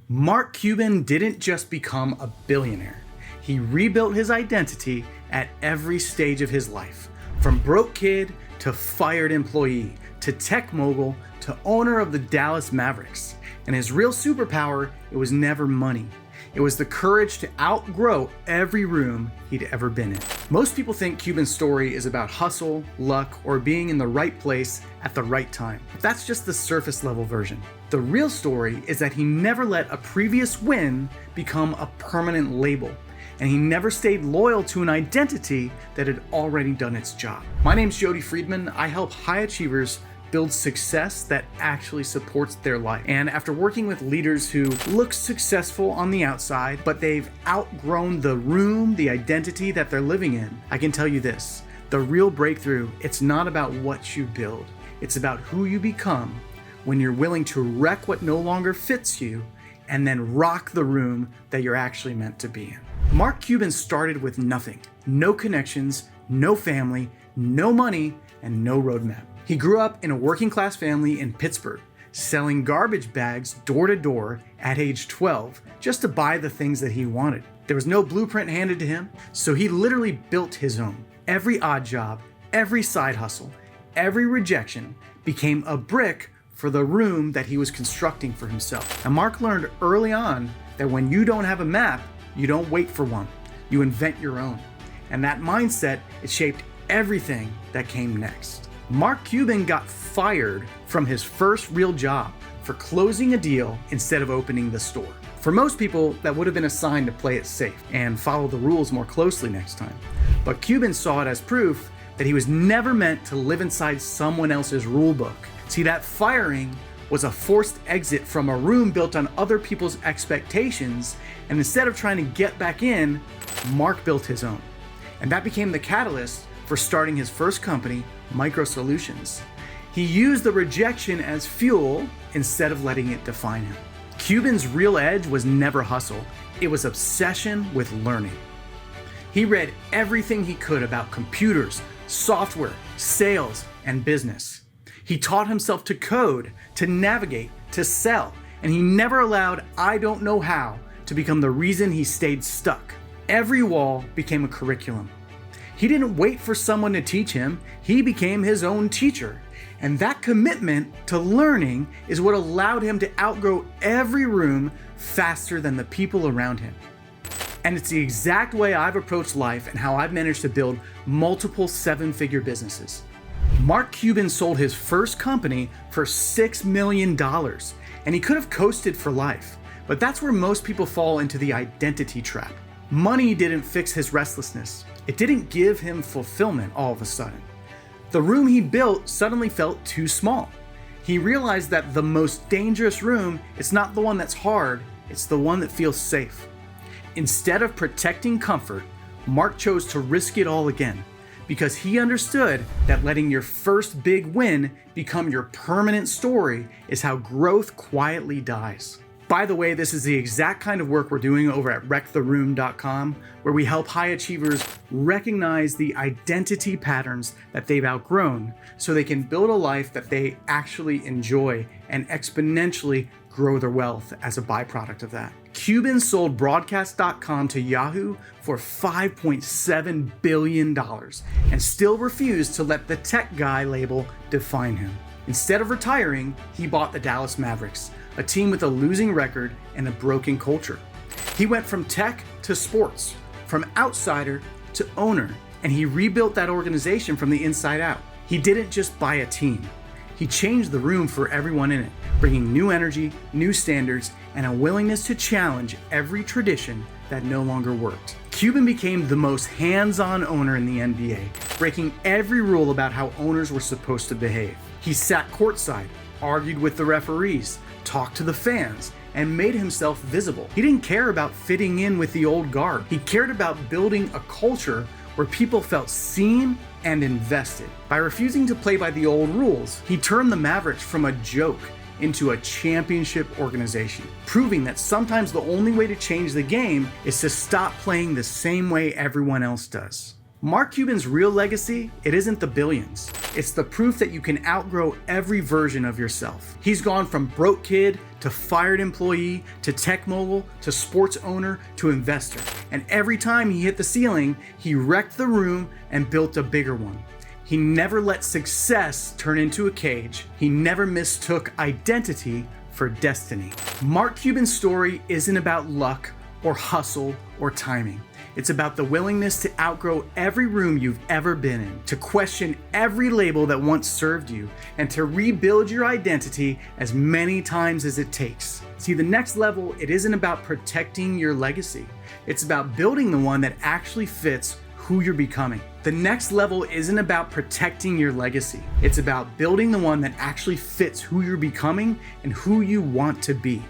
Mark Cuban didn't just become a billionaire. He rebuilt his identity at every stage of his life, from broke kid to fired employee to tech mogul to owner of the Dallas Mavericks. And his real superpower, it was never money. It was the courage to outgrow every room he'd ever been in. Most people think Cuban's story is about hustle, luck, or being in the right place at the right time. But that's just the surface level version. The real story is that he never let a previous win become a permanent label, and he never stayed loyal to an identity that had already done its job. My name's Jody Friedman. I help high achievers build success that actually supports their life. And after working with leaders who look successful on the outside, but they've outgrown the room, the identity that they're living in, I can tell you this: the real breakthrough, it's not about what you build. It's about who you become when you're willing to wreck what no longer fits you and then rock the room that you're actually meant to be in. Mark Cuban started with nothing: no connections, no family, no money, and no roadmap. He grew up in a working class family in Pittsburgh, selling garbage bags door to door at age 12 just to buy the things that he wanted. There was no blueprint handed to him, so he literally built his own. Every odd job, every side hustle, every rejection became a brick for the room that he was constructing for himself. And Mark learned early on that when you don't have a map, you don't wait for one, you invent your own. And that mindset, it shaped everything that came next. Mark Cuban got fired from his first real job for closing a deal instead of opening the store. For most people, that would have been a sign to play it safe and follow the rules more closely next time. But Cuban saw it as proof that he was never meant to live inside someone else's rule book. See, that firing was a forced exit from a room built on other people's expectations, and instead of trying to get back in, Mark built his own. And that became the catalyst for starting his first company, Micro Solutions. He used the rejection as fuel instead of letting it define him. Cuban's real edge was never hustle, it was obsession with learning. He read everything he could about computers, software, sales, and business. He taught himself to code, to navigate, to sell, and he never allowed "I don't know how" to become the reason he stayed stuck. Every wall became a curriculum. He didn't wait for someone to teach him, he became his own teacher. And that commitment to learning is what allowed him to outgrow every room faster than the people around him. And it's the exact way I've approached life and how I've managed to build multiple seven-figure businesses. Mark Cuban sold his first company for $6 million, and he could have coasted for life. But that's where most people fall into the identity trap. Money didn't fix his restlessness. It didn't give him fulfillment all of a sudden. The room he built suddenly felt too small. He realized that the most dangerous room is not the one that's hard, it's the one that feels safe. Instead of protecting comfort, Mark chose to risk it all again, because he understood that letting your first big win become your permanent story is how growth quietly dies. By the way, this is the exact kind of work we're doing over at wrecktheroom.com, where we help high achievers recognize the identity patterns that they've outgrown so they can build a life that they actually enjoy and exponentially grow their wealth as a byproduct of that. Cuban sold broadcast.com to Yahoo for $5.7 billion and still refused to let the tech guy label define him. Instead of retiring, he bought the Dallas Mavericks, a team with a losing record and a broken culture. He went from tech to sports, from outsider to owner, and he rebuilt that organization from the inside out. He didn't just buy a team. He changed the room for everyone in it, bringing new energy, new standards, and a willingness to challenge every tradition that no longer worked. Cuban became the most hands-on owner in the NBA, breaking every rule about how owners were supposed to behave. He sat courtside, argued with the referees, talked to the fans, and made himself visible. He didn't care about fitting in with the old guard. He cared about building a culture where people felt seen and invested. By refusing to play by the old rules, he turned the Mavericks from a joke into a championship organization, proving that sometimes the only way to change the game is to stop playing the same way everyone else does. Mark Cuban's real legacy, it isn't the billions. It's the proof that you can outgrow every version of yourself. He's gone from broke kid to fired employee to tech mogul to sports owner to investor. And every time he hit the ceiling, he wrecked the room and built a bigger one. He never let success turn into a cage. He never mistook identity for destiny. Mark Cuban's story isn't about luck or hustle or timing. It's about the willingness to outgrow every room you've ever been in, to question every label that once served you, and to rebuild your identity as many times as it takes. See, the next level, it isn't about protecting your legacy. It's about building the one that actually fits who you're becoming. The next level isn't about protecting your legacy. It's about building the one that actually fits who you're becoming and who you want to be.